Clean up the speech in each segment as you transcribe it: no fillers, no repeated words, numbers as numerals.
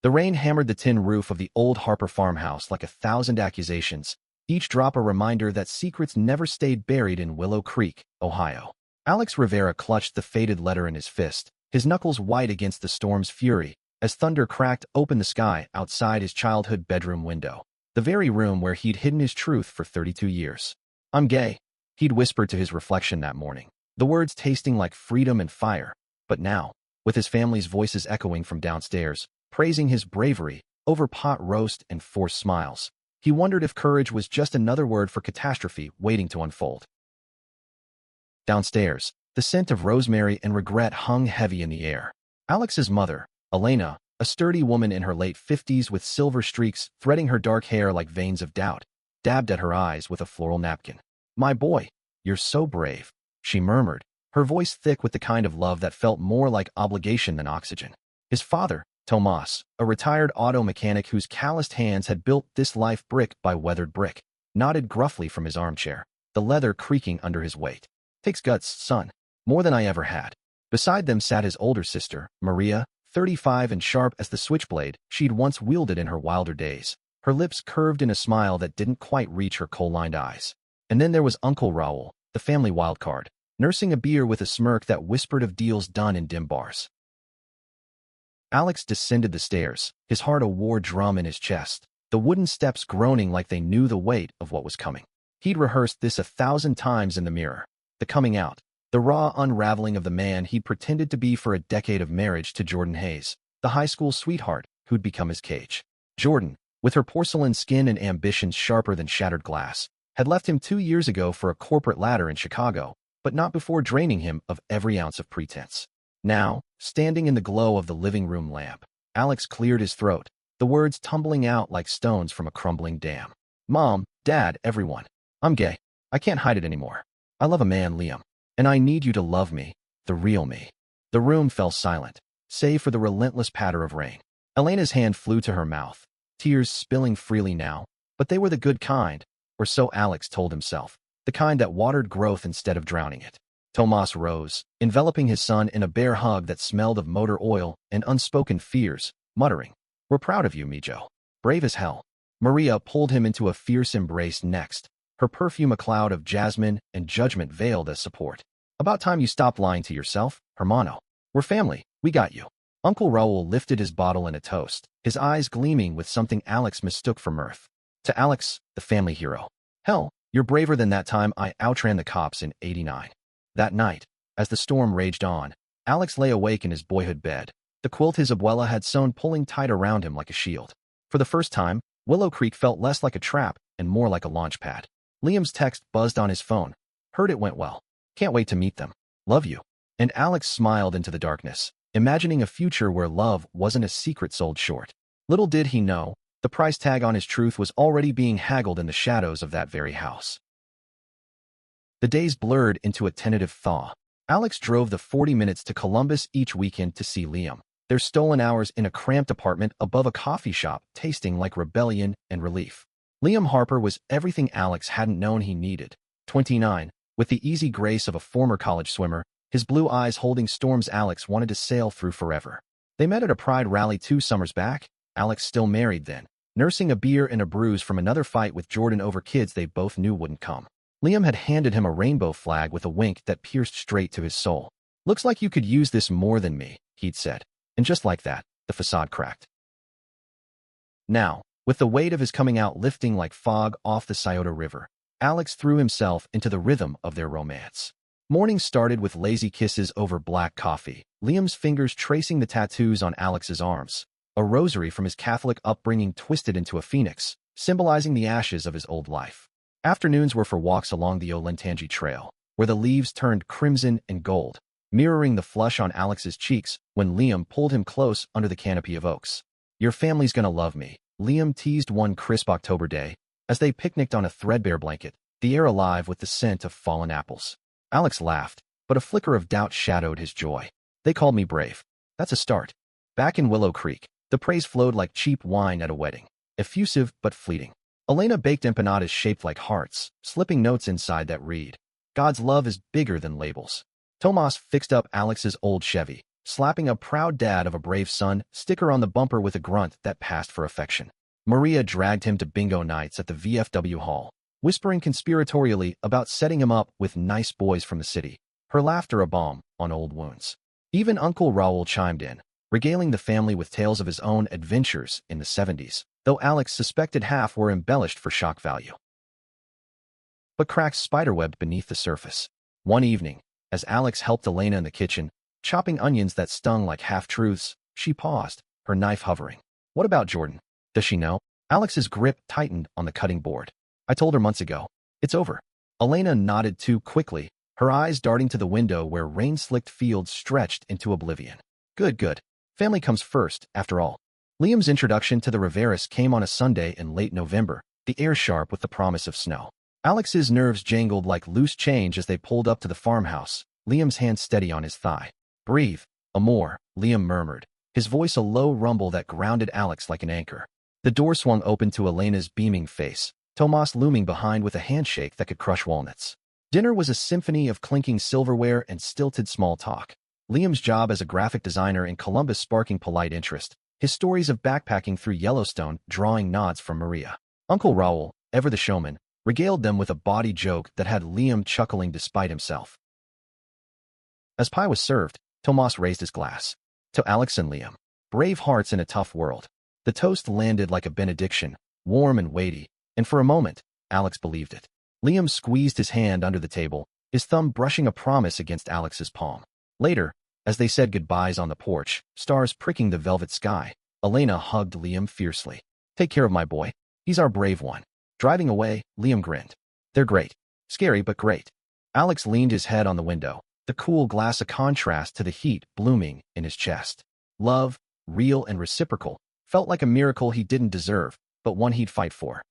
The rain hammered the tin roof of the old Harper farmhouse like 1,000 accusations, each drop a reminder that secrets never stayed buried in Willow Creek, Ohio. Alex Rivera clutched the faded letter in his fist, his knuckles white against the storm's fury, as thunder cracked open the sky outside his childhood bedroom window, the very room where he'd hidden his truth for 32 years. "I'm gay," he'd whispered to his reflection that morning, the words tasting like freedom and fire. But now, with his family's voices echoing from downstairs, praising his bravery over pot roast and forced smiles, he wondered if courage was just another word for catastrophe waiting to unfold. Downstairs, the scent of rosemary and regret hung heavy in the air. Alex's mother, Elena, a sturdy woman in her late 50s with silver streaks threading her dark hair like veins of doubt, dabbed at her eyes with a floral napkin. "My boy, you're so brave," she murmured, her voice thick with the kind of love that felt more like obligation than oxygen. His father, Tomas, a retired auto mechanic whose calloused hands had built this life brick by weathered brick, nodded gruffly from his armchair, the leather creaking under his weight. "Takes guts, son. More than I ever had." Beside them sat his older sister, Maria, 35 and sharp as the switchblade she'd once wielded in her wilder days, her lips curved in a smile that didn't quite reach her kohl-lined eyes. And then there was Uncle Raul, the family wildcard, nursing a beer with a smirk that whispered of deals done in dim bars. Alex descended the stairs, his heart a war drum in his chest, the wooden steps groaning like they knew the weight of what was coming. He'd rehearsed this 1,000 times in the mirror. The coming out, the raw unraveling of the man he'd pretended to be for a decade of marriage to Jordan Hayes, the high school sweetheart who'd become his cage. Jordan, with her porcelain skin and ambitions sharper than shattered glass, had left him 2 years ago for a corporate ladder in Chicago, but not before draining him of every ounce of pretense. Now, standing in the glow of the living room lamp, Alex cleared his throat, the words tumbling out like stones from a crumbling dam. "Mom, Dad, everyone. I'm gay. I can't hide it anymore. I love a man, Liam. And I need you to love me, the real me." The room fell silent, save for the relentless patter of rain. Elena's hand flew to her mouth, tears spilling freely now, but they were the good kind, or so Alex told himself, the kind that watered growth instead of drowning it. Tomas rose, enveloping his son in a bare hug that smelled of motor oil and unspoken fears, muttering, "We're proud of you, Mijo. Brave as hell." Maria pulled him into a fierce embrace next, her perfume a cloud of jasmine and judgment veiled as support. "About time you stopped lying to yourself, hermano. We're family, we got you." Uncle Raul lifted his bottle in a toast, his eyes gleaming with something Alex mistook for mirth. "To Alex, the family hero. Hell, you're braver than that time I outran the cops in '89. That night, as the storm raged on, Alex lay awake in his boyhood bed, the quilt his abuela had sewn pulling tight around him like a shield. For the first time, Willow Creek felt less like a trap and more like a launch pad. Liam's text buzzed on his phone. "Heard it went well. Can't wait to meet them. Love you." And Alex smiled into the darkness, imagining a future where love wasn't a secret sold short. Little did he know, the price tag on his truth was already being haggled in the shadows of that very house. The days blurred into a tentative thaw. Alex drove the 40 minutes to Columbus each weekend to see Liam, their stolen hours in a cramped apartment above a coffee shop tasting like rebellion and relief. Liam Harper was everything Alex hadn't known he needed. 29, with the easy grace of a former college swimmer, his blue eyes holding storms Alex wanted to sail through forever. They met at a pride rally 2 summers back, Alex still married then, nursing a beer and a bruise from another fight with Jordan over kids they both knew wouldn't come. Liam had handed him a rainbow flag with a wink that pierced straight to his soul. "Looks like you could use this more than me," he'd said. And just like that, the facade cracked. Now, with the weight of his coming out lifting like fog off the Scioto River, Alex threw himself into the rhythm of their romance. Mornings started with lazy kisses over black coffee, Liam's fingers tracing the tattoos on Alex's arms, a rosary from his Catholic upbringing twisted into a phoenix, symbolizing the ashes of his old life. Afternoons were for walks along the Olentangy Trail, where the leaves turned crimson and gold, mirroring the flush on Alex's cheeks when Liam pulled him close under the canopy of oaks. "Your family's gonna love me," Liam teased one crisp October day, as they picnicked on a threadbare blanket, the air alive with the scent of fallen apples. Alex laughed, but a flicker of doubt shadowed his joy. "They called me brave. That's a start." Back in Willow Creek, the praise flowed like cheap wine at a wedding, effusive but fleeting. Elena baked empanadas shaped like hearts, slipping notes inside that read, "God's love is bigger than labels." Tomas fixed up Alex's old Chevy, slapping a proud dad of a brave son sticker on the bumper with a grunt that passed for affection. Maria dragged him to bingo nights at the VFW hall, whispering conspiratorially about setting him up with nice boys from the city, her laughter a balm on old wounds. Even Uncle Raoul chimed in, regaling the family with tales of his own adventures in the 70s, though Alex suspected half were embellished for shock value. But cracks spiderwebbed beneath the surface. One evening, as Alex helped Elena in the kitchen, chopping onions that stung like half-truths, she paused, her knife hovering. What about Jordan? Does she know? Alex's grip tightened on the cutting board. I told her months ago. It's over. Elena nodded too quickly, her eyes darting to the window where rain-slicked fields stretched into oblivion. Good, good. Family comes first, after all. Liam's introduction to the Riveras came on a Sunday in late November, the air sharp with the promise of snow. Alex's nerves jangled like loose change as they pulled up to the farmhouse, Liam's hand steady on his thigh. Breathe, Amor, Liam murmured, his voice a low rumble that grounded Alex like an anchor. The door swung open to Elena's beaming face, Tomas looming behind with a handshake that could crush walnuts. Dinner was a symphony of clinking silverware and stilted small talk. Liam's job as a graphic designer in Columbus sparking polite interest, his stories of backpacking through Yellowstone drawing nods from Maria. Uncle Raoul, ever the showman, regaled them with a bawdy joke that had Liam chuckling despite himself. As pie was served, Tomas raised his glass. To Alex and Liam. Brave hearts in a tough world. The toast landed like a benediction, warm and weighty, and for a moment, Alex believed it. Liam squeezed his hand under the table, his thumb brushing a promise against Alex's palm. Later, as they said goodbyes on the porch, stars pricking the velvet sky, Elena hugged Liam fiercely. Take care of my boy. He's our brave one. Driving away, Liam grinned. They're great. Scary, but great. Alex leaned his head on the window, the cool glass a contrast to the heat blooming in his chest. Love, real and reciprocal, felt like a miracle he didn't deserve, but one he'd fight for.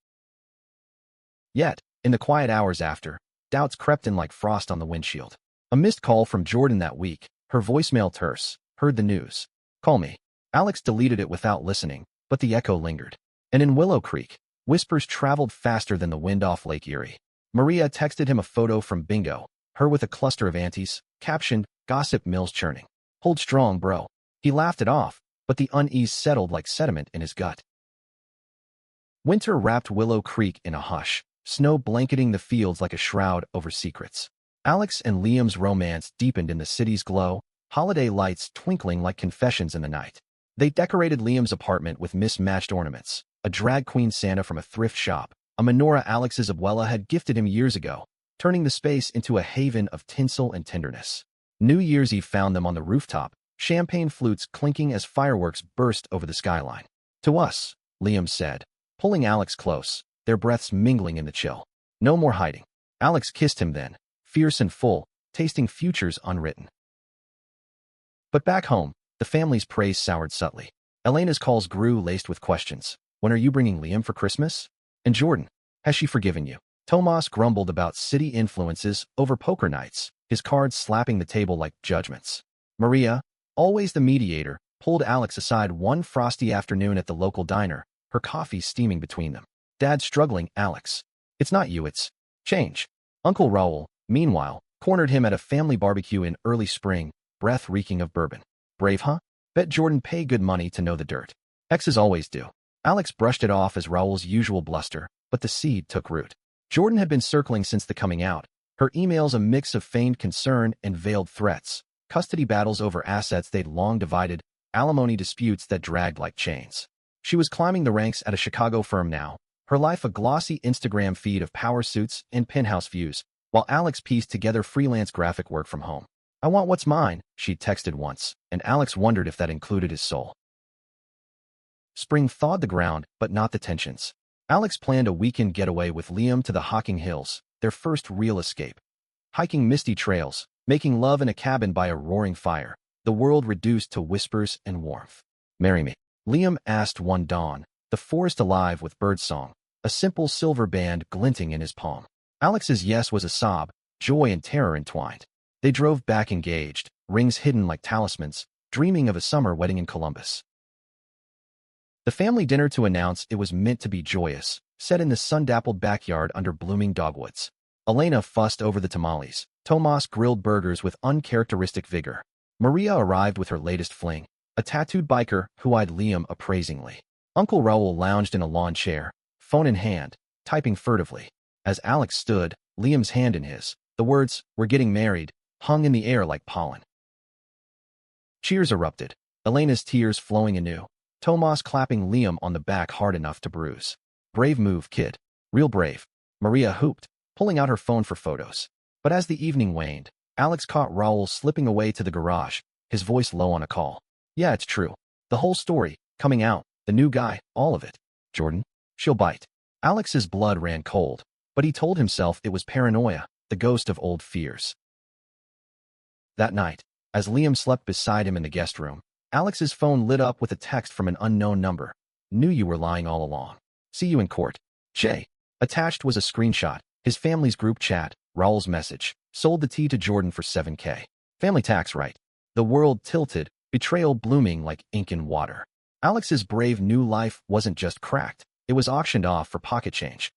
Yet, in the quiet hours after, doubts crept in like frost on the windshield. A missed call from Jordan that week, her voicemail terse, heard the news. Call me. Alex deleted it without listening, but the echo lingered. And in Willow Creek, whispers traveled faster than the wind off Lake Erie. Maria texted him a photo from bingo, her with a cluster of aunties, captioned, gossip mills churning. Hold strong, bro. He laughed it off, but the unease settled like sediment in his gut. Winter wrapped Willow Creek in a hush, snow blanketing the fields like a shroud over secrets. Alex and Liam's romance deepened in the city's glow, holiday lights twinkling like confessions in the night. They decorated Liam's apartment with mismatched ornaments, a drag queen Santa from a thrift shop, a menorah Alex's abuela had gifted him years ago, turning the space into a haven of tinsel and tenderness. New Year's Eve found them on the rooftop, champagne flutes clinking as fireworks burst over the skyline. To us, Liam said, pulling Alex close, their breaths mingling in the chill. No more hiding. Alex kissed him then, fierce and full, tasting futures unwritten. But back home, the family's praise soured subtly. Elena's calls grew laced with questions. When are you bringing Liam for Christmas? And Jordan, has she forgiven you? Tomas grumbled about city influences over poker nights, his cards slapping the table like judgments. Maria, always the mediator, pulled Alex aside one frosty afternoon at the local diner, her coffee steaming between them. Dad's struggling, Alex. It's not you, it's change. Uncle Raoul, meanwhile, cornered him at a family barbecue in early spring, breath reeking of bourbon. Brave, huh? Bet Jordan pay good money to know the dirt. Exes always do. Alex brushed it off as Raoul's usual bluster, but the seed took root. Jordan had been circling since the coming out, her emails a mix of feigned concern and veiled threats, custody battles over assets they'd long divided, alimony disputes that dragged like chains. She was climbing the ranks at a Chicago firm now, her life a glossy Instagram feed of power suits and penthouse views, while Alex pieced together freelance graphic work from home. I want what's mine, she texted once, and Alex wondered if that included his soul. Spring thawed the ground, but not the tensions. Alex planned a weekend getaway with Liam to the Hocking Hills, their first real escape. Hiking misty trails, making love in a cabin by a roaring fire, the world reduced to whispers and warmth. Marry me. Liam asked one dawn, the forest alive with birdsong, a simple silver band glinting in his palm. Alex's yes was a sob, joy and terror entwined. They drove back engaged, rings hidden like talismans, dreaming of a summer wedding in Columbus. The family dinner to announce it was meant to be joyous, set in the sun-dappled backyard under blooming dogwoods. Elena fussed over the tamales. Tomas grilled burgers with uncharacteristic vigor. Maria arrived with her latest fling, a tattooed biker who eyed Liam appraisingly. Uncle Raoul lounged in a lawn chair, phone in hand, typing furtively. As Alex stood, Liam's hand in his, the words, "We're getting married," hung in the air like pollen. Cheers erupted, Elena's tears flowing anew, Tomas clapping Liam on the back hard enough to bruise. "Brave move, kid. Real brave," Maria hooped, pulling out her phone for photos. But as the evening waned, Alex caught Raoul slipping away to the garage, his voice low on a call. "Yeah, it's true. The whole story, coming out, the new guy, all of it. Jordan, she'll bite." Alex's blood ran cold, but he told himself it was paranoia, the ghost of old fears. That night, as Liam slept beside him in the guest room, Alex's phone lit up with a text from an unknown number. "Knew you were lying all along. See you in court. Jay." Attached was a screenshot, his family's group chat, Raoul's message. "Sold the tea to Jordan for $7K. Family tax right." The world tilted, betrayal blooming like ink in water. Alex's brave new life wasn't just cracked, it was auctioned off for pocket change.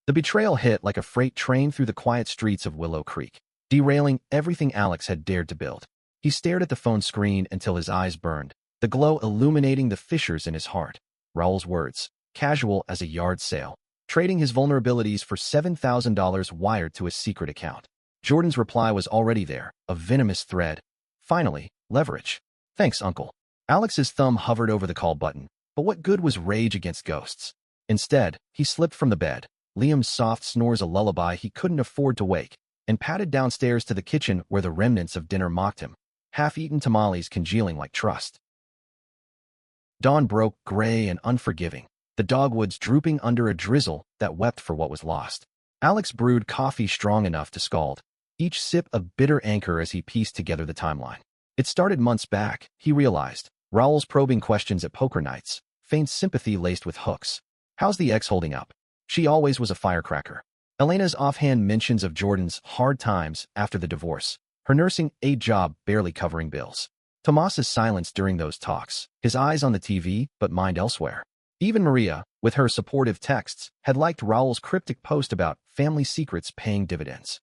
The betrayal hit like a freight train through the quiet streets of Willow Creek, derailing everything Alex had dared to build. He stared at the phone screen until his eyes burned, the glow illuminating the fissures in his heart. Raoul's words, casual as a yard sale, trading his vulnerabilities for $7,000 wired to his secret account. Jordan's reply was already there, a venomous thread. Finally, leverage. "Thanks, Uncle." Alex's thumb hovered over the call button, but what good was rage against ghosts? Instead, he slipped from the bed, Liam's soft snores a lullaby he couldn't afford to wake, and padded downstairs to the kitchen where the remnants of dinner mocked him, half-eaten tamales congealing like trust. Dawn broke gray and unforgiving, the dogwoods drooping under a drizzle that wept for what was lost. Alex brewed coffee strong enough to scald, each sip a bitter anchor as he pieced together the timeline. It started months back, he realized. Raoul's probing questions at poker nights, faint sympathy laced with hooks. "How's the ex holding up? She always was a firecracker." Elena's offhand mentions of Jordan's hard times after the divorce, her nursing aide job barely covering bills. Tomas's silence during those talks, his eyes on the TV but mind elsewhere. Even Maria, with her supportive texts, had liked Raoul's cryptic post about family secrets paying dividends.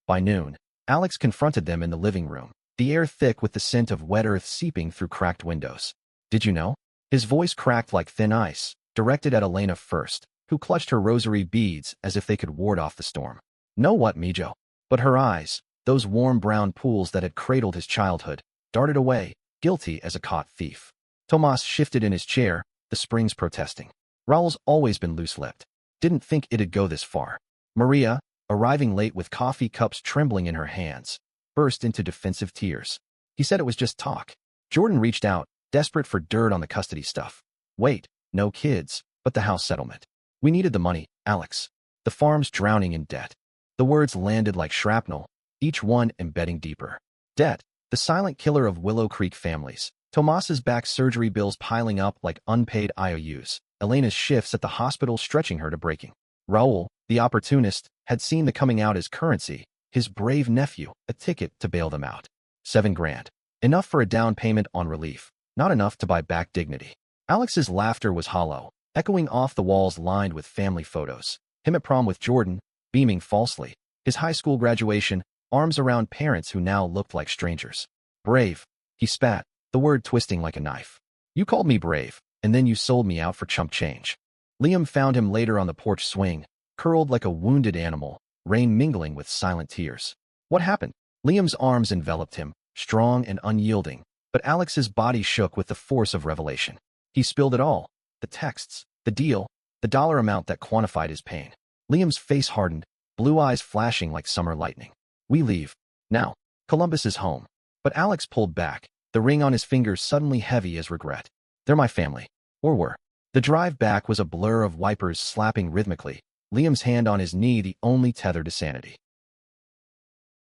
By noon, Alex confronted them in the living room, the air thick with the scent of wet earth seeping through cracked windows. "Did you know?" His voice cracked like thin ice, directed at Elena first, who clutched her rosary beads as if they could ward off the storm. "Know what, Mijo?" But her eyes, those warm brown pools that had cradled his childhood, darted away, guilty as a caught thief. Tomas shifted in his chair, the springs protesting. Raoul's always been loose-lipped. Didn't think it'd go this far. Maria, arriving late with coffee cups trembling in her hands, burst into defensive tears. He said it was just talk. Jordan reached out, desperate for dirt on the custody stuff. "Wait, no kids, but the house settlement. We needed the money, Alex. The farm's drowning in debt." The words landed like shrapnel, each one embedding deeper. Debt, the silent killer of Willow Creek families. Tomas's back surgery bills piling up like unpaid IOUs. Elena's shifts at the hospital stretching her to breaking. Raoul, the opportunist, had seen the coming out as currency, his brave nephew, a ticket to bail them out. $7,000. Enough for a down payment on relief, not enough to buy back dignity. Alex's laughter was hollow, echoing off the walls lined with family photos. Him at prom with Jordan, beaming falsely. His high school graduation, arms around parents who now looked like strangers. "Brave," he spat, the word twisting like a knife. "You called me brave, and then you sold me out for chump change." Liam found him later on the porch swing, curled like a wounded animal, rain mingling with silent tears. "What happened?" Liam's arms enveloped him, strong and unyielding, but Alex's body shook with the force of revelation. He spilled it all. The texts, the deal, the dollar amount that quantified his pain. Liam's face hardened, blue eyes flashing like summer lightning. "We leave. Now. Columbus is home." But Alex pulled back, the ring on his finger suddenly heavy as regret. "They're my family. Or were." The drive back was a blur of wipers slapping rhythmically, Liam's hand on his knee the only tether to sanity.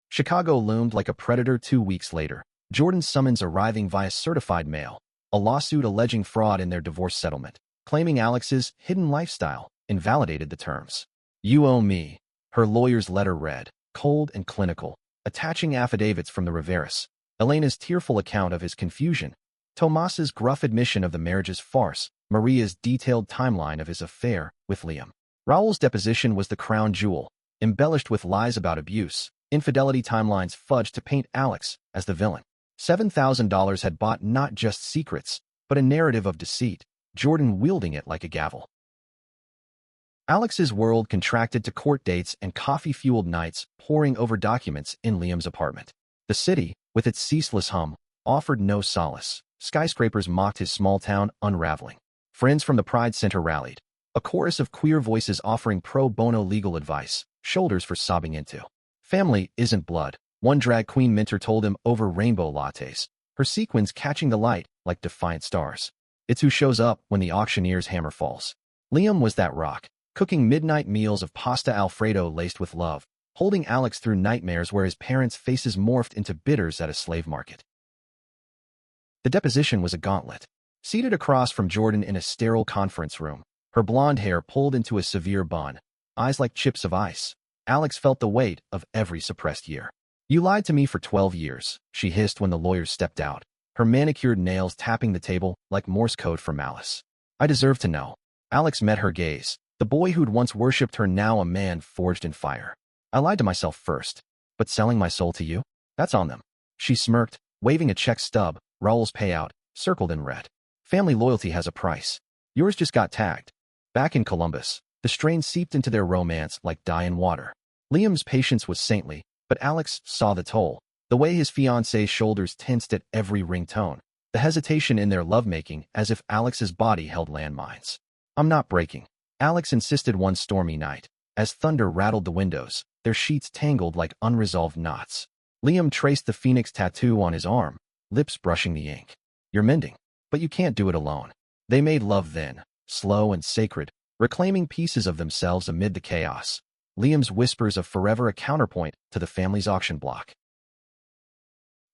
Chicago loomed like a predator 2 weeks later, Jordan's summons arriving via certified mail, a lawsuit alleging fraud in their divorce settlement, claiming Alex's hidden lifestyle invalidated the terms. "You owe me," her lawyer's letter read, cold and clinical, attaching affidavits from the Riveras, Elena's tearful account of his confusion, Tomas's gruff admission of the marriage's farce, Maria's detailed timeline of his affair with Liam. Raoul's deposition was the crown jewel, embellished with lies about abuse, Infidelity timelines fudged to paint Alex as the villain. $7,000 had bought not just secrets, but a narrative of deceit, Jordan wielding it like a gavel. Alex's world contracted to court dates and coffee-fueled nights poring over documents in Liam's apartment. The city, with its ceaseless hum, offered no solace. Skyscrapers mocked his small town unraveling. Friends from the Pride Center rallied. A chorus of queer voices offering pro bono legal advice, shoulders for sobbing into. Family isn't blood, one drag queen mentor told him over rainbow lattes, her sequins catching the light like defiant stars. It's who shows up when the auctioneer's hammer falls. Liam was that rock, cooking midnight meals of pasta Alfredo laced with love, holding Alex through nightmares where his parents' faces morphed into bitters at a slave market. The deposition was a gauntlet. Seated across from Jordan in a sterile conference room, her blonde hair pulled into a severe bun, eyes like chips of ice, Alex felt the weight of every suppressed year. "You lied to me for 12 years, she hissed when the lawyers stepped out, her manicured nails tapping the table like Morse code for malice. "I deserve to know." Alex met her gaze. The boy who'd once worshipped her, now a man forged in fire. "I lied to myself first, but selling my soul to you? That's on them." She smirked, waving a check stub, Raoul's payout, circled in red. "Family loyalty has a price. Yours just got tagged." Back in Columbus, the strain seeped into their romance like dye in water. Liam's patience was saintly, but Alex saw the toll. The way his fiancée's shoulders tensed at every ringtone, the hesitation in their lovemaking as if Alex's body held landmines. "I'm not breaking," Alex insisted one stormy night. As thunder rattled the windows, their sheets tangled like unresolved knots. Liam traced the phoenix tattoo on his arm, lips brushing the ink. "You're mending, but you can't do it alone." They made love then, slow and sacred, reclaiming pieces of themselves amid the chaos. Liam's whispers of forever a counterpoint to the family's auction block.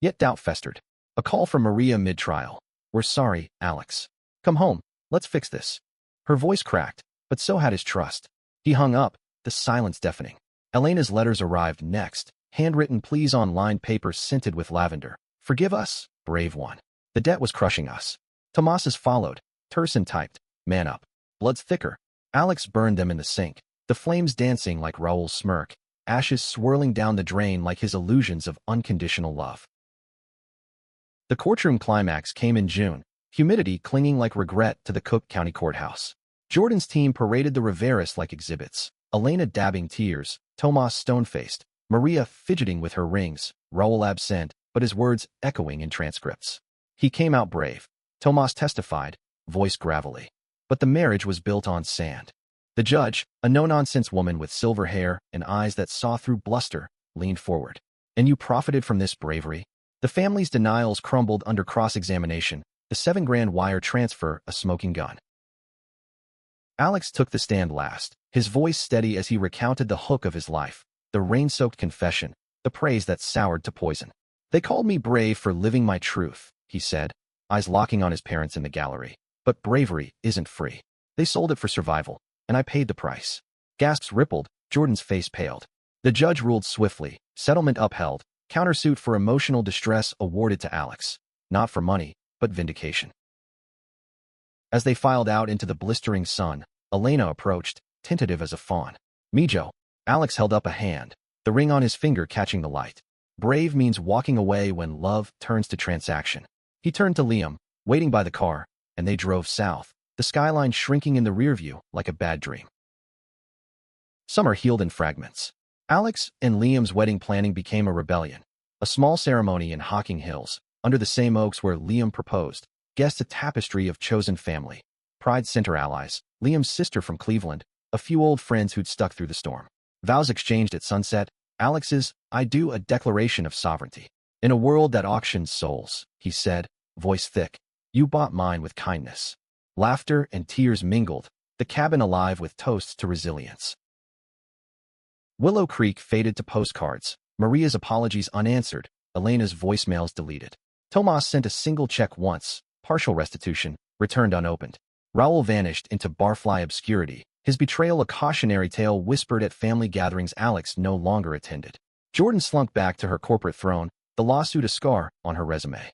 Yet doubt festered. A call from Maria mid-trial. "We're sorry, Alex. Come home, let's fix this." Her voice cracked, but so had his trust. He hung up, the silence deafening. Elena's letters arrived next, handwritten pleas on lined paper scented with lavender. "Forgive us, brave one. The debt was crushing us." Tomas's followed, terse and typed. "Man up. Blood's thicker." Alex burned them in the sink, the flames dancing like Raoul's smirk, ashes swirling down the drain like his illusions of unconditional love. The courtroom climax came in June, humidity clinging like regret to the Cook County Courthouse. Jordan's team paraded the Riveras like exhibits, Elena dabbing tears, Tomas stone-faced, Maria fidgeting with her rings, Raoul absent, but his words echoing in transcripts. He came out brave, Tomas testified, voice gravelly. But the marriage was built on sand. The judge, a no-nonsense woman with silver hair and eyes that saw through bluster, leaned forward. "And you profited from this bravery?" The family's denials crumbled under cross-examination, the $7,000 wire transfer a smoking gun. Alex took the stand last, his voice steady as he recounted the hook of his life, the rain-soaked confession, the praise that soured to poison. "They called me brave for living my truth," he said, eyes locking on his parents in the gallery. "But bravery isn't free. They sold it for survival, and I paid the price." Gasps rippled, Jordan's face paled. The judge ruled swiftly, settlement upheld, countersuit for emotional distress awarded to Alex. Not for money, but vindication. As they filed out into the blistering sun, Elena approached, tentative as a fawn. "Mijo." Alex held up a hand, the ring on his finger catching the light. Brave means walking away when love turns to transaction. He turned to Liam, waiting by the car, and they drove south, the skyline shrinking in the rearview like a bad dream. Summer healed in fragments. Alex and Liam's wedding planning became a rebellion. A small ceremony in Hocking Hills, under the same oaks where Liam proposed, guessed a tapestry of chosen family. Pride Center allies, Liam's sister from Cleveland, a few old friends who'd stuck through the storm. Vows exchanged at sunset, Alex's, "I do," a declaration of sovereignty. "In a world that auctions souls," he said, voice thick, "you bought mine with kindness." Laughter and tears mingled, the cabin alive with toasts to resilience. Willow Creek faded to postcards, Maria's apologies unanswered, Elena's voicemails deleted. Tomas sent a single check once, partial restitution, returned unopened. Raoul vanished into barfly obscurity, his betrayal a cautionary tale whispered at family gatherings Alex no longer attended. Jordan slunk back to her corporate throne, the lawsuit a scar on her resume.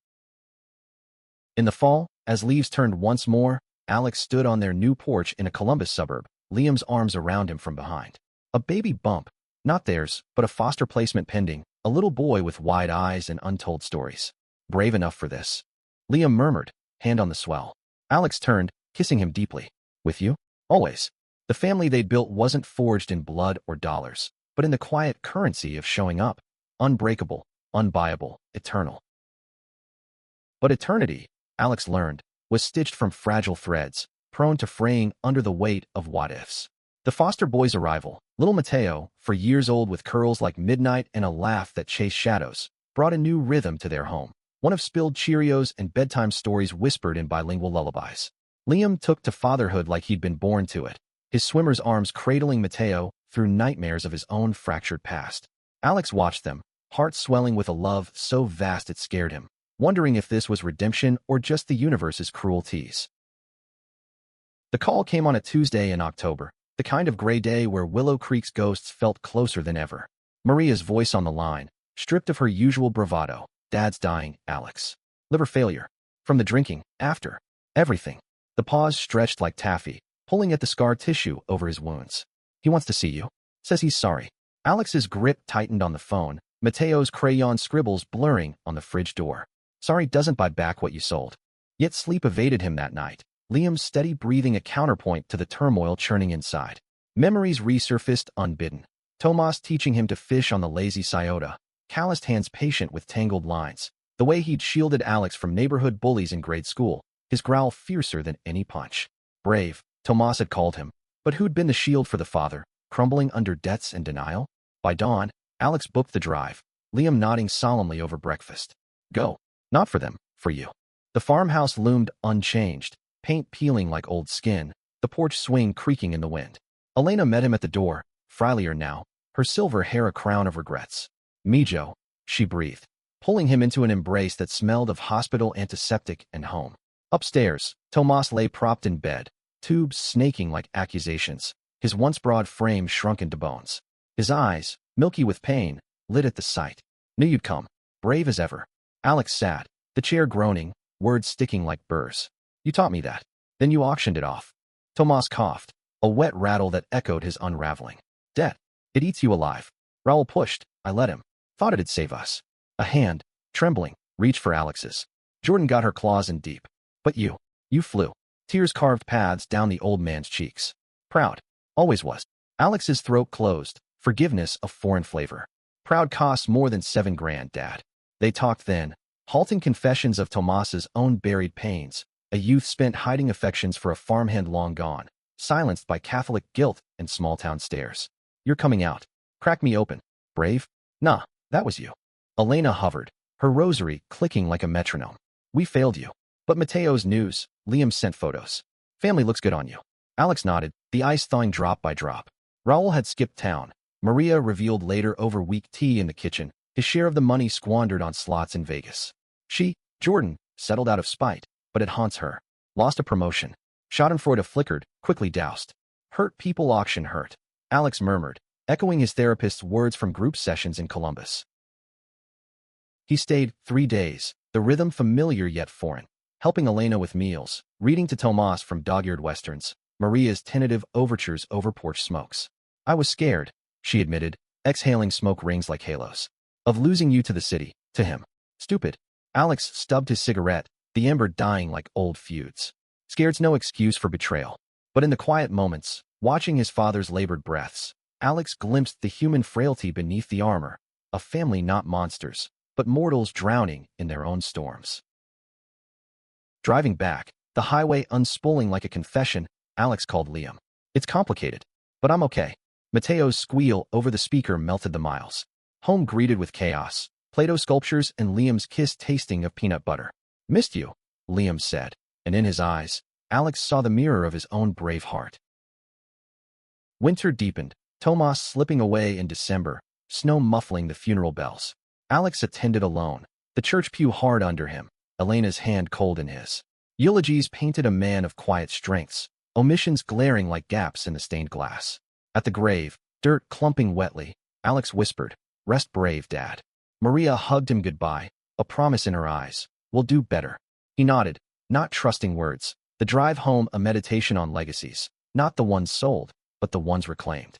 In the fall, as leaves turned once more, Alex stood on their new porch in a Columbus suburb, Liam's arms around him from behind. A baby bump, Not theirs, but a foster placement pending, a little boy with wide eyes and untold stories. Brave enough for this. Liam murmured, hand on the swell. Alex turned, kissing him deeply. With you? Always. The family they'd built wasn't forged in blood or dollars, but in the quiet currency of showing up. Unbreakable, unbuyable, eternal. But eternity, Alex learned, was stitched from fragile threads, prone to fraying under the weight of what-ifs. The foster boy's arrival, little Mateo, for years old with curls like midnight and a laugh that chased shadows, brought a new rhythm to their home, one of spilled Cheerios and bedtime stories whispered in bilingual lullabies. Liam took to fatherhood like he'd been born to it, his swimmer's arms cradling Mateo through nightmares of his own fractured past. Alex watched them, heart swelling with a love so vast it scared him, wondering if this was redemption or just the universe's cruel tease. The call came on a Tuesday in October, the kind of gray day where Willow Creek's ghosts felt closer than ever. Maria's voice on the line, stripped of her usual bravado. Dad's dying, Alex. Liver failure. From the drinking, after. Everything. The pause stretched like taffy, pulling at the scar tissue over his wounds. He wants to see you. Says he's sorry. Alex's grip tightened on the phone, Mateo's crayon scribbles blurring on the fridge door. Sorry doesn't buy back what you sold. Yet sleep evaded him that night, Liam's steady breathing a counterpoint to the turmoil churning inside. Memories resurfaced unbidden. Tomas teaching him to fish on the lazy Scioto, calloused hands patient with tangled lines, the way he'd shielded Alex from neighborhood bullies in grade school, his growl fiercer than any punch. Brave, Tomas had called him, but who'd been the shield for the father, crumbling under debts and denial? By dawn, Alex booked the drive, Liam nodding solemnly over breakfast. Go. Not for them, for you. The farmhouse loomed unchanged, paint peeling like old skin, the porch swing creaking in the wind. Elena met him at the door, frilier now, her silver hair a crown of regrets. Mijo, she breathed, pulling him into an embrace that smelled of hospital antiseptic and home. Upstairs, Tomas lay propped in bed, tubes snaking like accusations, his once broad frame shrunken to bones. His eyes, milky with pain, lit at the sight. Knew you'd come. Brave as ever. Alex sat, the chair groaning, words sticking like burrs. You taught me that. Then you auctioned it off. Tomas coughed, a wet rattle that echoed his unraveling. Debt. It eats you alive. Raul pushed. I let him. Thought it'd save us. A hand, trembling, reached for Alex's. Jordan got her claws in deep. But you flew. Tears carved paths down the old man's cheeks. Proud. Always was. Alex's throat closed, forgiveness a foreign flavor. Proud costs more than $7,000, Dad. They talked then, halting confessions of Tomas's own buried pains, a youth spent hiding affections for a farmhand long gone, silenced by Catholic guilt and small-town stares. You're coming out. Crack me open. Brave? Nah, that was you. Elena hovered, her rosary clicking like a metronome. We failed you. But Mateo's news, Liam sent photos. Family looks good on you. Alex nodded, the ice thawing drop by drop. Raul had skipped town. Maria revealed later over weak tea in the kitchen, his share of the money squandered on slots in Vegas. She, Jordan, settled out of spite, but it haunts her. Lost a promotion. Schadenfreude flickered, quickly doused. Hurt people auction hurt. Alex murmured, echoing his therapist's words from group sessions in Columbus. He stayed 3 days, the rhythm familiar yet foreign, helping Elena with meals, reading to Tomas from dog-eared westerns, Maria's tentative overtures over porch smokes. I was scared, she admitted, exhaling smoke rings like halos. Of losing you to the city, to him. Stupid. Alex stubbed his cigarette, the ember dying like old feuds. Scared's no excuse for betrayal. But in the quiet moments, watching his father's labored breaths, Alex glimpsed the human frailty beneath the armor, a family not monsters, but mortals drowning in their own storms. Driving back, the highway unspooling like a confession, Alex called Liam. It's complicated, but I'm okay. Mateo's squeal over the speaker melted the miles. Home greeted with chaos, Play-Doh sculptures and Liam's kiss tasting of peanut butter. Missed you, Liam said, and in his eyes, Alex saw the mirror of his own brave heart. Winter deepened, Tomas slipping away in December, snow muffling the funeral bells. Alex attended alone, the church pew hard under him, Elena's hand cold in his. Eulogies painted a man of quiet strengths, omissions glaring like gaps in the stained glass. At the grave, dirt clumping wetly, Alex whispered, "Rest brave, Dad." Maria hugged him goodbye, a promise in her eyes. "We'll do better." He nodded, not trusting words, the drive home a meditation on legacies, not the ones sold, but the ones reclaimed.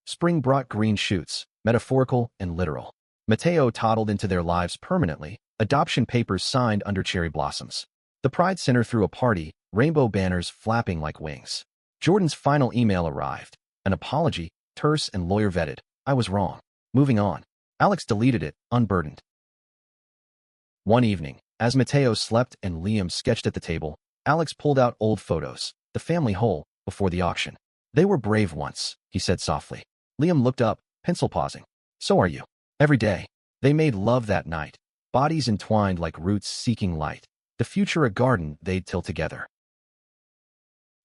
Spring brought green shoots, metaphorical and literal. Mateo toddled into their lives permanently, adoption papers signed under cherry blossoms. The Pride Center threw a party, rainbow banners flapping like wings. Jordan's final email arrived. An apology, terse and lawyer-vetted. I was wrong. Moving on. Alex deleted it, unburdened. One evening, as Mateo slept and Liam sketched at the table, Alex pulled out old photos, the family whole, before the auction. They were brave once, he said softly. Liam looked up, pencil pausing. So are you. Every day. They made love that night, bodies entwined like roots seeking light. The future a garden they'd till together.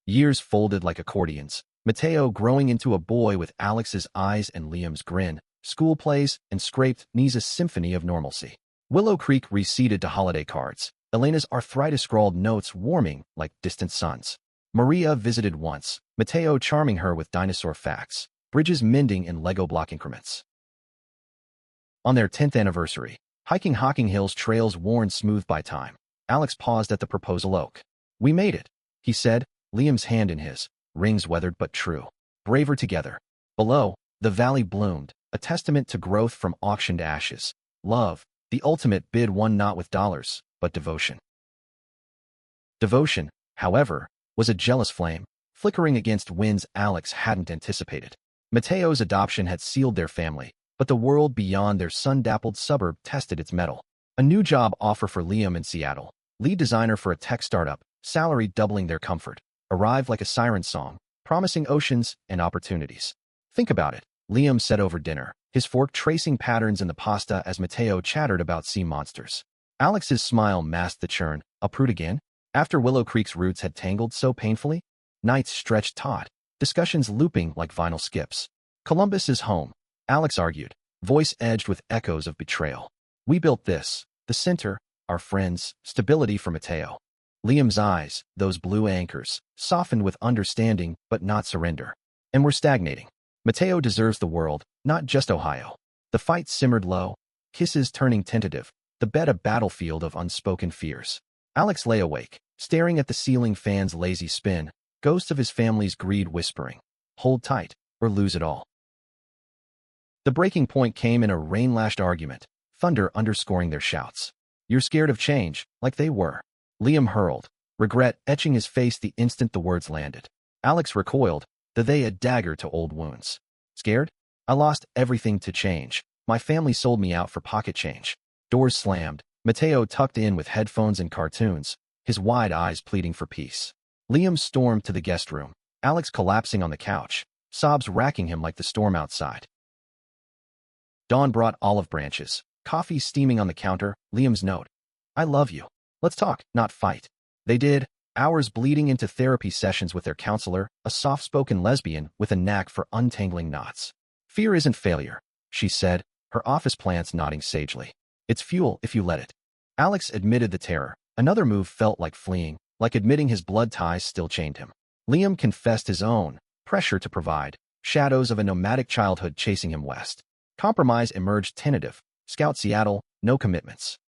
Years folded like accordions, Mateo growing into a boy with Alex's eyes and Liam's grin, school plays, and scraped knees, a symphony of normalcy. Willow Creek receded to holiday cards, Elena's arthritis-scrawled notes warming like distant suns. Maria visited once, Mateo charming her with dinosaur facts, bridges mending in Lego block increments. On their 10th anniversary, hiking Hocking Hills trails worn smooth by time, Alex paused at the proposal oak. We made it, he said, Liam's hand in his, rings weathered but true. Braver together. Below, the valley bloomed, a testament to growth from auctioned ashes. Love, the ultimate bid, won not with dollars, but devotion. Devotion, however, was a jealous flame, flickering against winds Alex hadn't anticipated. Mateo's adoption had sealed their family, but the world beyond their sun-dappled suburb tested its mettle. A new job offer for Liam in Seattle, lead designer for a tech startup, salary doubling their comfort, arrived like a siren song, promising oceans and opportunities. Think about it, Liam said over dinner, his fork tracing patterns in the pasta as Mateo chattered about sea monsters. Alex's smile masked the churn. A prude again? After Willow Creek's roots had tangled so painfully? Nights stretched taut, discussions looping like vinyl skips. Columbus is home, Alex argued, voice edged with echoes of betrayal. We built this, the center, our friends, stability for Mateo. Liam's eyes, those blue anchors, softened with understanding but not surrender. And we're stagnating. Mateo deserves the world, not just Ohio. The fight simmered low, kisses turning tentative, the bed a battlefield of unspoken fears. Alex lay awake, staring at the ceiling fan's lazy spin, ghosts of his family's greed whispering, hold tight, or lose it all. The breaking point came in a rain-lashed argument, thunder underscoring their shouts. You're scared of change, like they were. Liam hurled, regret etching his face the instant the words landed. Alex recoiled, the they a dagger to old wounds. Scared? I lost everything to change. My family sold me out for pocket change. Doors slammed, Mateo tucked in with headphones and cartoons, his wide eyes pleading for peace. Liam stormed to the guest room, Alex collapsing on the couch, sobs racking him like the storm outside. Dawn brought olive branches, coffee steaming on the counter, Liam's note. I love you. Let's talk, not fight. They did, hours bleeding into therapy sessions with their counselor, a soft-spoken lesbian with a knack for untangling knots. Fear isn't failure, she said, her office plants nodding sagely. It's fuel if you let it. Alex admitted the terror. Another move felt like fleeing, like admitting his blood ties still chained him. Liam confessed his own pressure to provide, shadows of a nomadic childhood chasing him west. Compromise emerged tentative. Scout Seattle, no commitments.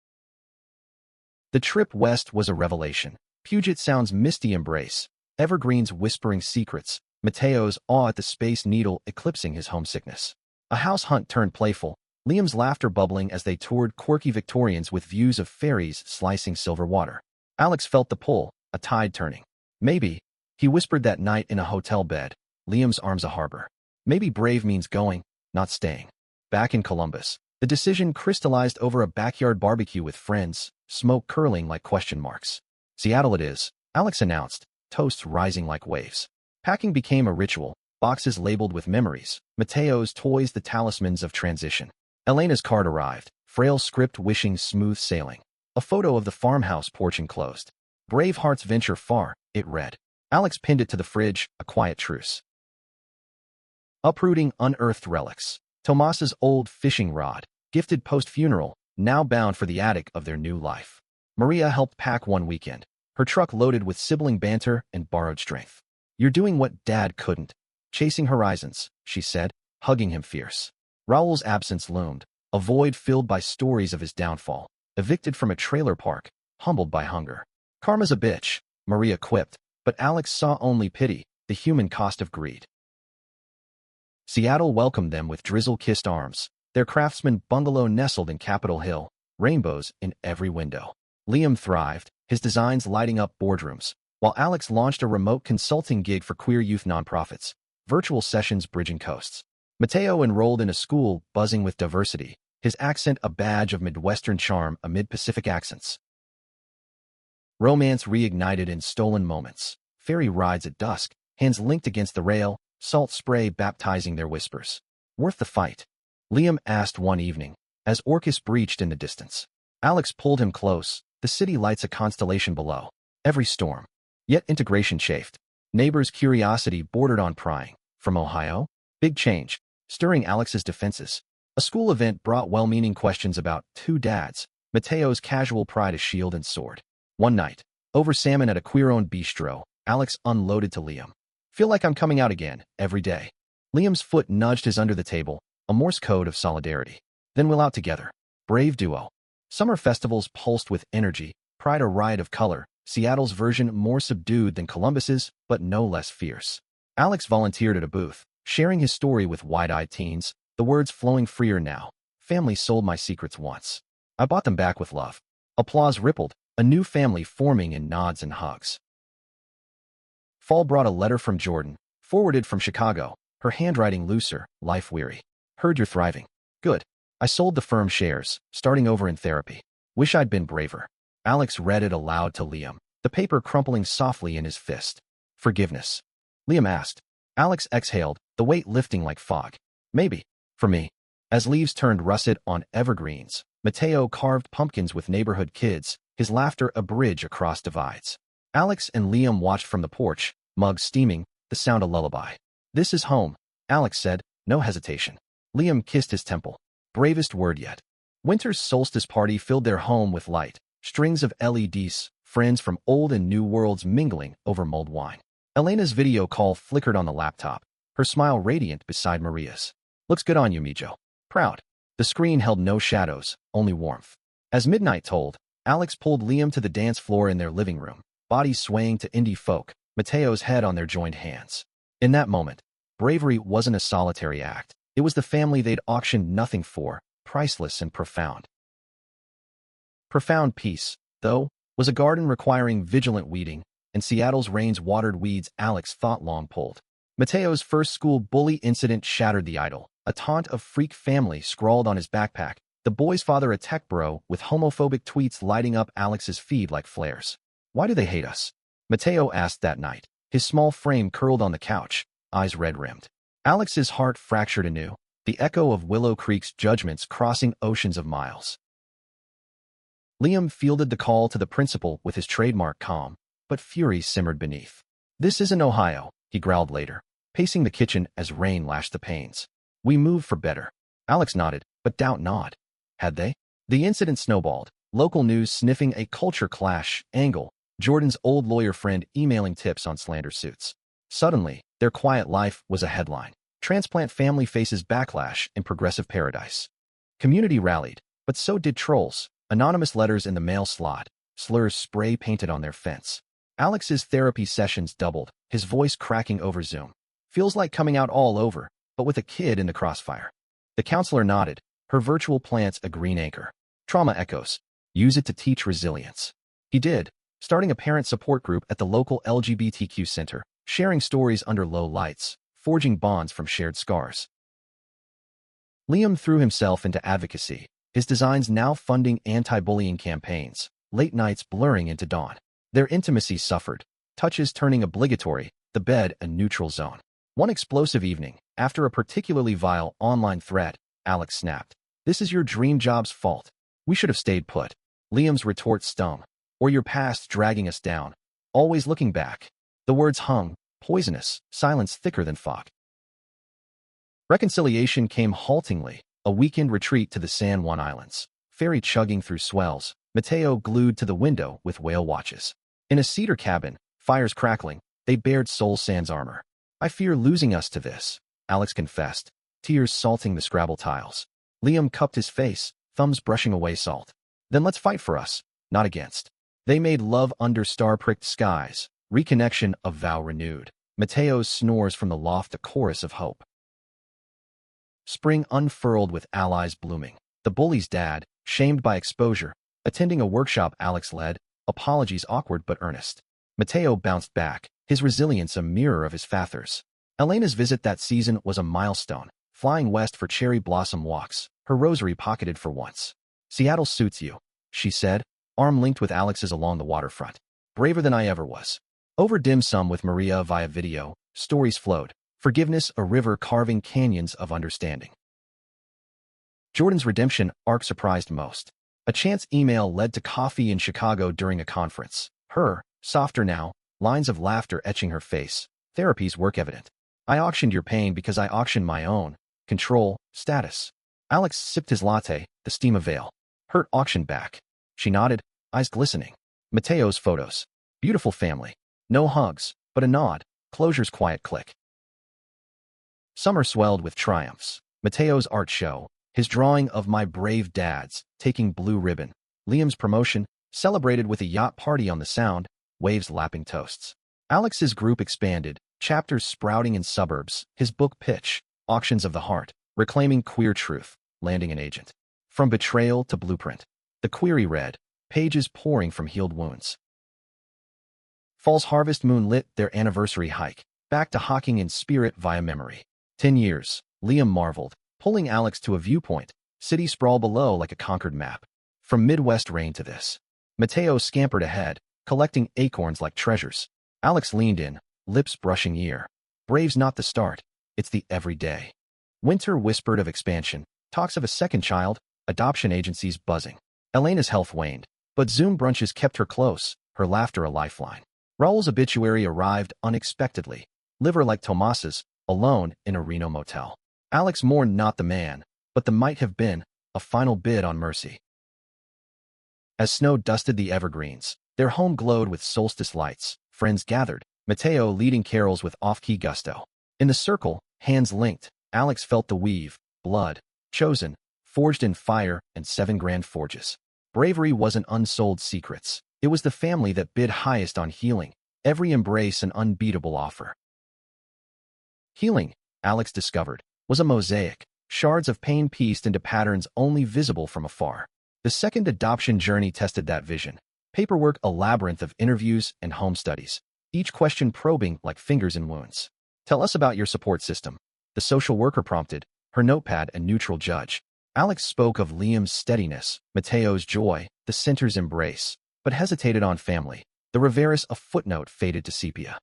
The trip west was a revelation. Puget Sound's misty embrace, evergreens whispering secrets, Mateo's awe at the Space Needle eclipsing his homesickness. A house hunt turned playful, Liam's laughter bubbling as they toured quirky Victorians with views of ferries slicing silver water. Alex felt the pull, a tide turning. Maybe, he whispered that night in a hotel bed, Liam's arms a harbor. Maybe brave means going, not staying. Back in Columbus, the decision crystallized over a backyard barbecue with friends, smoke curling like question marks. Seattle it is, Alex announced, toasts rising like waves. Packing became a ritual, boxes labeled with memories, Mateo's toys the talismans of transition. Elena's card arrived, frail script wishing smooth sailing. A photo of the farmhouse porch enclosed. Brave hearts venture far, it read. Alex pinned it to the fridge, a quiet truce. Uprooting unearthed relics. Tomas's old fishing rod, gifted post-funeral, now bound for the attic of their new life. Maria helped pack one weekend, her truck loaded with sibling banter and borrowed strength. You're doing what Dad couldn't. Chasing horizons, she said, hugging him fierce. Raul's absence loomed, a void filled by stories of his downfall, evicted from a trailer park, humbled by hunger. Karma's a bitch, Maria quipped, but Alex saw only pity, the human cost of greed. Seattle welcomed them with drizzle-kissed arms, their craftsman bungalow nestled in Capitol Hill, rainbows in every window. Liam thrived, his designs lighting up boardrooms, while Alex launched a remote consulting gig for queer youth nonprofits, virtual sessions bridging coasts. Mateo enrolled in a school buzzing with diversity, his accent a badge of Midwestern charm amid Pacific accents. Romance reignited in stolen moments, ferry rides at dusk, hands linked against the rail, salt spray baptizing their whispers. Worth the fight? Liam asked one evening, as Orcus breached in the distance. Alex pulled him close, the city lights a constellation below. Every storm. Yet integration chafed. Neighbors' curiosity bordered on prying. From Ohio? Big change, stirring Alex's defenses. A school event brought well-meaning questions about two dads, Mateo's casual pride a shield and sword. One night, over salmon at a queer-owned bistro, Alex unloaded to Liam. Feel like I'm coming out again, every day. Liam's foot nudged his under the table, a Morse code of solidarity. Then we'll out together. Brave duo. Summer festivals pulsed with energy, pride a riot of color, Seattle's version more subdued than Columbus's, but no less fierce. Alex volunteered at a booth, sharing his story with wide-eyed teens, the words flowing freer now. Family sold my secrets once. I bought them back with love. Applause rippled, a new family forming in nods and hugs. Fall brought a letter from Jordan, forwarded from Chicago, her handwriting looser, life-weary. Heard you're thriving. Good. I sold the firm shares, starting over in therapy. Wish I'd been braver. Alex read it aloud to Liam, the paper crumpling softly in his fist. Forgiveness. Liam asked. Alex exhaled, the weight lifting like fog. Maybe. For me. As leaves turned russet on evergreens, Mateo carved pumpkins with neighborhood kids, his laughter a bridge across divides. Alex and Liam watched from the porch, mugs steaming, the sound a lullaby. This is home, Alex said, no hesitation. Liam kissed his temple. Bravest word yet. Winter's solstice party filled their home with light, strings of LEDs, friends from old and new worlds mingling over mulled wine. Elena's video call flickered on the laptop, her smile radiant beside Maria's. Looks good on you, Mijo. Proud. The screen held no shadows, only warmth. As midnight tolled, Alex pulled Liam to the dance floor in their living room, bodies swaying to indie folk, Mateo's head on their joined hands. In that moment, bravery wasn't a solitary act. It was the family they'd auctioned nothing for, priceless and profound. Profound peace, though, was a garden requiring vigilant weeding, and Seattle's rains-watered weeds Alex thought long pulled. Mateo's first school bully incident shattered the idol, a taunt of freak family scrawled on his backpack, the boy's father a tech bro with homophobic tweets lighting up Alex's feed like flares. Why do they hate us? Mateo asked that night, his small frame curled on the couch, eyes red-rimmed. Alex's heart fractured anew, the echo of Willow Creek's judgments crossing oceans of miles. Liam fielded the call to the principal with his trademark calm, but fury simmered beneath. This isn't Ohio, he growled later, pacing the kitchen as rain lashed the panes. We moved for better. Alex nodded, but doubt gnawed. Had they? The incident snowballed, local news sniffing a culture clash angle, Jordan's old lawyer friend emailing tips on slander suits. Suddenly, their quiet life was a headline. Transplant family faces backlash in progressive paradise. Community rallied, but so did trolls, anonymous letters in the mail slot, slurs spray painted on their fence. Alex's therapy sessions doubled, his voice cracking over Zoom. Feels like coming out all over, but with a kid in the crossfire. The counselor nodded, her virtual plants a green anchor. Trauma echoes. Use it to teach resilience. He did, starting a parent support group at the local LGBTQ center, sharing stories under low lights, forging bonds from shared scars. Liam threw himself into advocacy, his designs now funding anti-bullying campaigns, late nights blurring into dawn. Their intimacy suffered, touches turning obligatory, the bed a neutral zone. One explosive evening, after a particularly vile online threat, Alex snapped. This is your dream job's fault. We should have stayed put. Liam's retort stung. Or your past dragging us down. Always looking back. The words hung, poisonous, silence thicker than fog. Reconciliation came haltingly, a weekend retreat to the San Juan Islands. Ferry chugging through swells, Mateo glued to the window with whale watches. In a cedar cabin, fires crackling, they bared Soul Sand's armor. I fear losing us to this, Alex confessed, tears salting the Scrabble tiles. Liam cupped his face, thumbs brushing away salt. Then let's fight for us, not against. They made love under star-pricked skies, reconnection a vow renewed. Mateo's snores from the loft a chorus of hope. Spring unfurled with allies blooming. The bully's dad, shamed by exposure, attending a workshop Alex led, apologies awkward but earnest. Mateo bounced back, his resilience a mirror of his fathers. Elena's visit that season was a milestone, flying west for cherry blossom walks, her rosary pocketed for once. Seattle suits you, she said, arm linked with Alex's along the waterfront. Braver than I ever was. Over dim sum with Maria via video, stories flowed. Forgiveness, a river carving canyons of understanding. Jordan's redemption arc surprised most. A chance email led to coffee in Chicago during a conference. Her, softer now, lines of laughter etching her face. Therapy's work evident. I auctioned your pain because I auctioned my own. Control, status. Alex sipped his latte, the steam a veil. Hurt auction back. She nodded, eyes glistening. Mateo's photos. Beautiful family. No hugs, but a nod. Closure's quiet click. Summer swelled with triumphs. Mateo's art show, his drawing of My Brave Dads, taking blue ribbon. Liam's promotion, celebrated with a yacht party on the Sound, waves lapping toasts. Alex's group expanded, chapters sprouting in suburbs, his book pitch, auctions of the heart, reclaiming queer truth, landing an agent. From betrayal to blueprint. The query read, pages pouring from healed wounds. Fall's harvest moon lit their anniversary hike, back to hawking in spirit via memory. 10 years, Liam marveled, pulling Alex to a viewpoint, city sprawl below like a conquered map. From Midwest rain to this. Mateo scampered ahead, collecting acorns like treasures. Alex leaned in, lips brushing ear. Brave's not the start, it's the everyday. Winter whispered of expansion, talks of a second child, adoption agencies buzzing. Elena's health waned, but Zoom brunches kept her close, her laughter a lifeline. Raul's obituary arrived unexpectedly, liver like Tomas's, alone in a Reno motel. Alex mourned not the man, but the might have been, a final bid on mercy. As snow dusted the evergreens, their home glowed with solstice lights. Friends gathered, Mateo leading carols with off-key gusto. In the circle, hands linked, Alex felt the weave, blood, chosen, forged in fire and 7 grand forges. Bravery wasn't unsold secrets. It was the family that bid highest on healing, every embrace an unbeatable offer. Healing, Alex discovered, was a mosaic, shards of pain pieced into patterns only visible from afar. The second adoption journey tested that vision. Paperwork a labyrinth of interviews and home studies, each question probing like fingers in wounds. Tell us about your support system. The social worker prompted, her notepad a neutral judge. Alex spoke of Liam's steadiness, Mateo's joy, the center's embrace, but hesitated on family. The Riveras a footnote faded to sepia.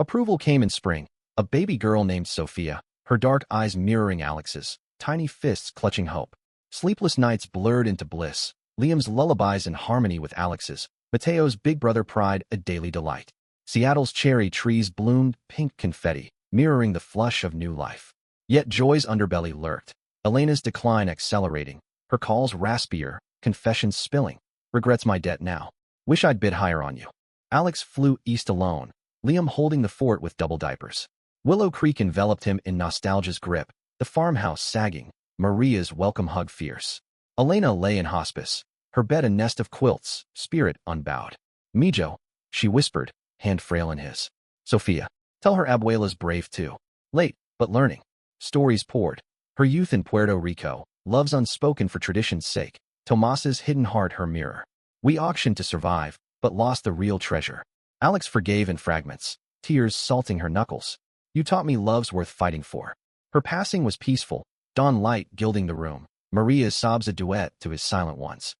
Approval came in spring. A baby girl named Sophia, her dark eyes mirroring Alex's, tiny fists clutching hope. Sleepless nights blurred into bliss. Liam's lullabies in harmony with Alex's, Mateo's big brother pride a daily delight. Seattle's cherry trees bloomed pink confetti, mirroring the flush of new life. Yet joy's underbelly lurked. Elena's decline accelerating, her calls raspier, confessions spilling. Regrets my debt now. Wish I'd bid higher on you. Alex flew east alone, Liam holding the fort with double diapers. Willow Creek enveloped him in nostalgia's grip, the farmhouse sagging, Maria's welcome hug fierce. Elena lay in hospice, her bed a nest of quilts, spirit unbowed. Mijo, she whispered, hand frail in his. Sophia, tell her Abuela's brave too. Late, but learning. Stories poured. Her youth in Puerto Rico, loves unspoken for tradition's sake. Tomas's hidden heart her mirror. We auctioned to survive, but lost the real treasure. Alex forgave in fragments, tears salting her knuckles. You taught me love's worth fighting for. Her passing was peaceful, dawn light gilding the room. Maria's sobs a duet to his silent ones.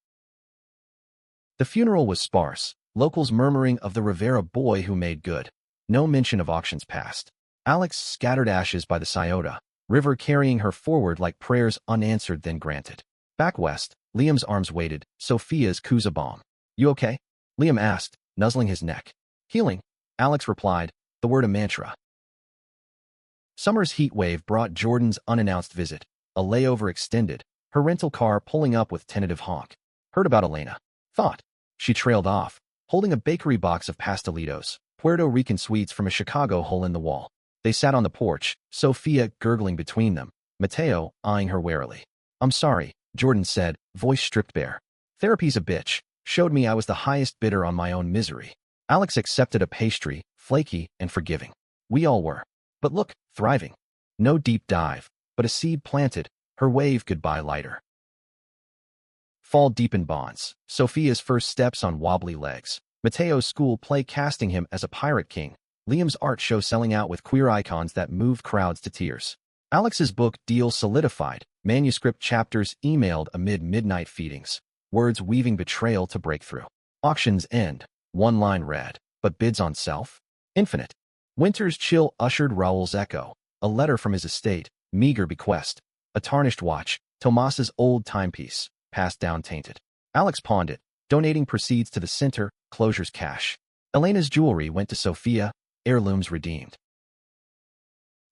The funeral was sparse, locals murmuring of the Rivera boy who made good. No mention of auctions past. Alex scattered ashes by the Scioto, river carrying her forward like prayers unanswered then granted. Back west, Liam's arms weighted, Sophia's Kuza balm. You okay? Liam asked, nuzzling his neck. Healing, Alex replied, the word a mantra. Summer's heat wave brought Jordan's unannounced visit, a layover extended, her rental car pulling up with tentative honk. Heard about Elena. Thought. She trailed off, holding a bakery box of pastelitos, Puerto Rican sweets from a Chicago hole in the wall. They sat on the porch, Sophia gurgling between them, Mateo eyeing her warily. I'm sorry, Jordan said, voice stripped bare. Therapy's a bitch. Showed me I was the highest bidder on my own misery. Alex accepted a pastry, flaky and forgiving. We all were. But look, thriving. No deep dive, but a seed planted, her wave goodbye lighter. Fall deepened bonds. Sophia's first steps on wobbly legs. Mateo's school play casting him as a pirate king. Liam's art show selling out with queer icons that moved crowds to tears. Alex's book deal solidified. Manuscript chapters emailed amid midnight feedings. Words weaving betrayal to breakthrough. Auctions end. One line read, but bids on self? Infinite. Winter's chill ushered Raoul's echo. A letter from his estate, meager bequest. A tarnished watch, Tomas's old timepiece, passed down tainted. Alex pawned it, donating proceeds to the center, closure's cash. Elena's jewelry went to Sophia, heirlooms redeemed.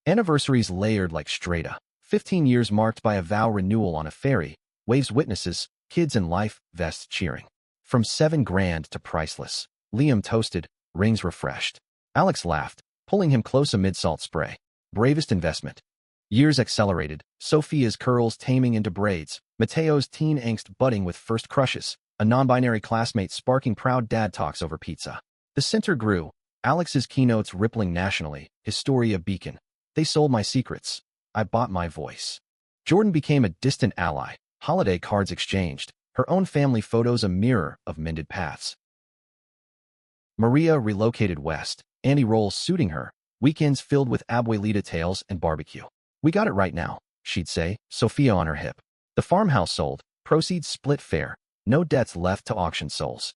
Anniversaries layered like strata. 15 years marked by a vow renewal on a ferry, waves witnesses, kids in life, vests cheering. From $7,000 to priceless. Liam toasted, rings refreshed. Alex laughed, pulling him close amid salt spray. Bravest investment. Years accelerated, Sophia's curls taming into braids, Mateo's teen angst budding with first crushes, a non-binary classmate sparking proud dad talks over pizza. The center grew, Alex's keynotes rippling nationally, his story a beacon. They sold my secrets. I bought my voice. Jordan became a distant ally, holiday cards exchanged, her own family photos a mirror of mended paths. Maria relocated west, Annie roles suiting her, weekends filled with abuelita tales and barbecue. We got it right now, she'd say, Sophia on her hip. The farmhouse sold, proceeds split fair, no debts left to auction souls.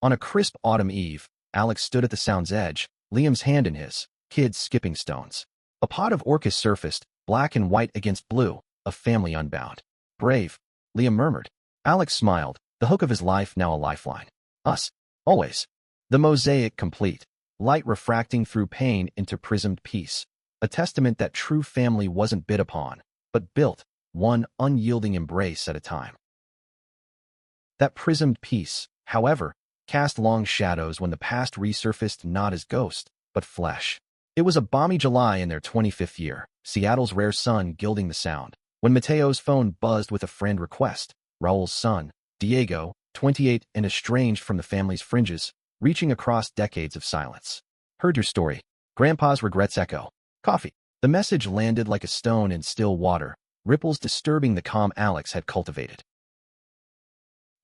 On a crisp autumn eve, Alex stood at the sound's edge, Liam's hand in his, kids skipping stones. A pot of orchis surfaced, black and white against blue, a family unbound. Brave, Liam murmured. Alex smiled, the hook of his life now a lifeline. Us. Always. The mosaic complete, light refracting through pain into prismed peace. A testament that true family wasn't bid upon, but built, one unyielding embrace at a time. That prismed peace, however, cast long shadows when the past resurfaced not as ghost, but flesh. It was a balmy July in their 25th year, Seattle's rare sun gilding the sound, when Mateo's phone buzzed with a friend request. Raoul's son, Diego, 28 and estranged from the family's fringes, reaching across decades of silence. Heard your story. Grandpa's regrets echo. Coffee. The message landed like a stone in still water, ripples disturbing the calm Alex had cultivated.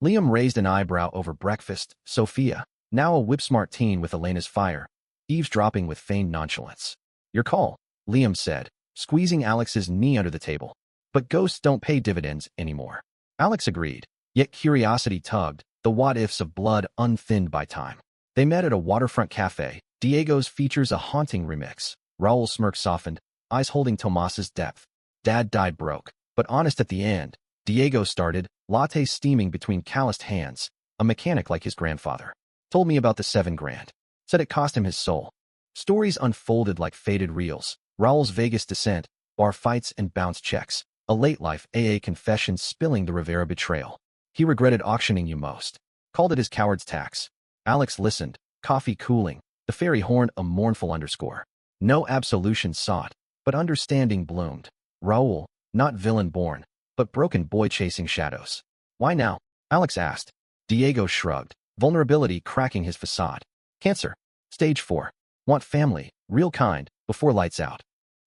Liam raised an eyebrow over breakfast. Sophia, now a whip-smart teen with Elena's fire, eavesdropping with feigned nonchalance. Your call, Liam said, squeezing Alex's knee under the table. But ghosts don't pay dividends anymore. Alex agreed, yet curiosity tugged, the what-ifs of blood unthinned by time. They met at a waterfront cafe. Diego's features a haunting remix. Raoul's smirk softened, eyes holding Tomas's depth. Dad died broke, but honest at the end. Diego started, latte steaming between calloused hands, a mechanic like his grandfather. Told me about the $7,000. Said it cost him his soul. Stories unfolded like faded reels. Raoul's Vegas descent, bar fights and bounce checks. A late-life AA confession spilling the Rivera betrayal. He regretted auctioning you most. Called it his coward's tax. Alex listened, coffee cooling, the fairy horn a mournful underscore. No absolution sought, but understanding bloomed. Raoul, not villain born, but broken boy chasing shadows. Why now? Alex asked. Diego shrugged, vulnerability cracking his facade. Cancer. Stage 4. Want family, real kind, before lights out.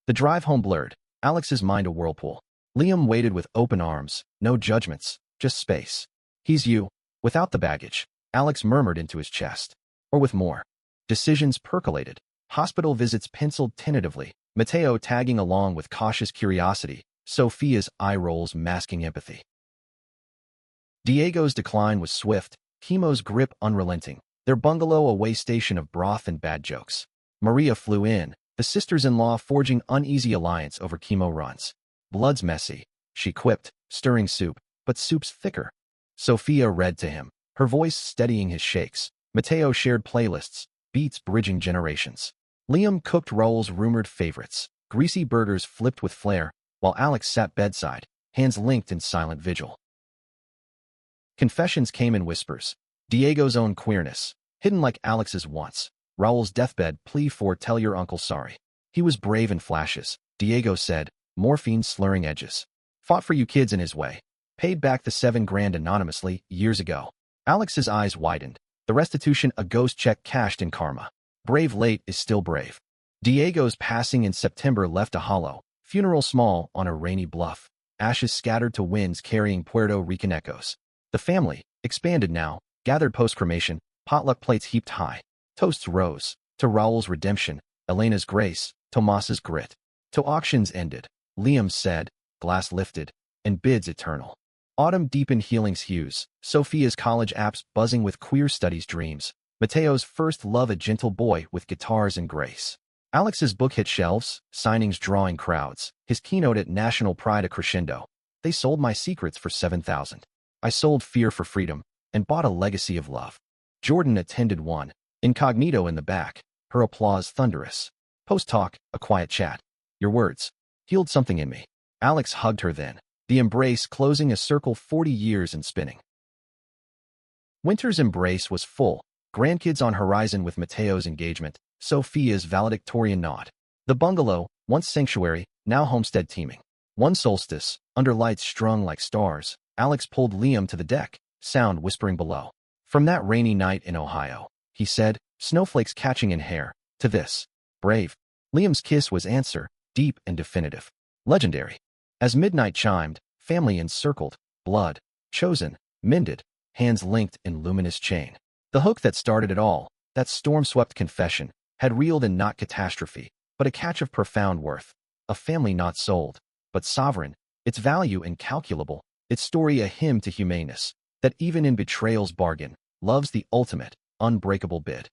The drive home blurred, Alex's mind a whirlpool. Liam waited with open arms, no judgments, just space. He's you, without the baggage, Alex murmured into his chest. Or with more. Decisions percolated. Hospital visits penciled tentatively, Mateo tagging along with cautious curiosity, Sophia's eye rolls masking empathy. Diego's decline was swift, chemo's grip unrelenting, their bungalow a way station of broth and bad jokes. Maria flew in, the sisters-in-law forging uneasy alliance over chemo runs. Blood's messy, she quipped, stirring soup, but soup's thicker. Sophia read to him, her voice steadying his shakes. Mateo shared playlists, beats bridging generations. Liam cooked Raoul's rumored favorites, greasy burgers flipped with flair, while Alex sat bedside, hands linked in silent vigil. Confessions came in whispers. Diego's own queerness, hidden like Alex's once. Raoul's deathbed plea for tell your uncle sorry. He was brave in flashes, Diego said, morphine slurring edges. Fought for you kids in his way. Paid back the $7,000 anonymously, years ago. Alex's eyes widened. The restitution a ghost check cashed in karma. Brave late is still brave. Diego's passing in September left a hollow, Funeral small on a rainy bluff. Ashes scattered to winds carrying Puerto Rican echoes. The family, expanded now, gathered post-cremation, potluck plates heaped high. Toasts rose. To Raul's redemption, Elena's grace, Tomas's grit. Till auctions ended, Liam said, glass lifted, and bids eternal. Autumn deepened healing's hues, Sophia's college apps buzzing with queer studies dreams. Mateo's first love a gentle boy with guitars and grace. Alex's book hit shelves, signings drawing crowds, his keynote at National Pride a crescendo. They sold my secrets for $7,000. I sold fear for freedom, and bought a legacy of love. Jordan attended one, incognito in the back, her applause thunderous. Post-talk, a quiet chat. Your words healed something in me. Alex hugged her then, the embrace closing a circle 40 years and spinning. Winter's embrace was full, grandkids on horizon with Mateo's engagement, Sophia's valedictorian nod. The bungalow, once sanctuary, now homestead teeming. One solstice, under lights strung like stars, Alex pulled Liam to the deck, sound whispering below. From that rainy night in Ohio, he said, snowflakes catching in hair, to this. Brave. Liam's kiss was answer, deep and definitive. Legendary. As midnight chimed, family encircled, blood, chosen, mended, hands linked in luminous chain. The hook that started it all, that storm-swept confession, had reeled in not catastrophe, but a catch of profound worth. A family not sold, but sovereign, its value incalculable, its story a hymn to humaneness, that even in betrayal's bargain, loves the ultimate, unbreakable bid.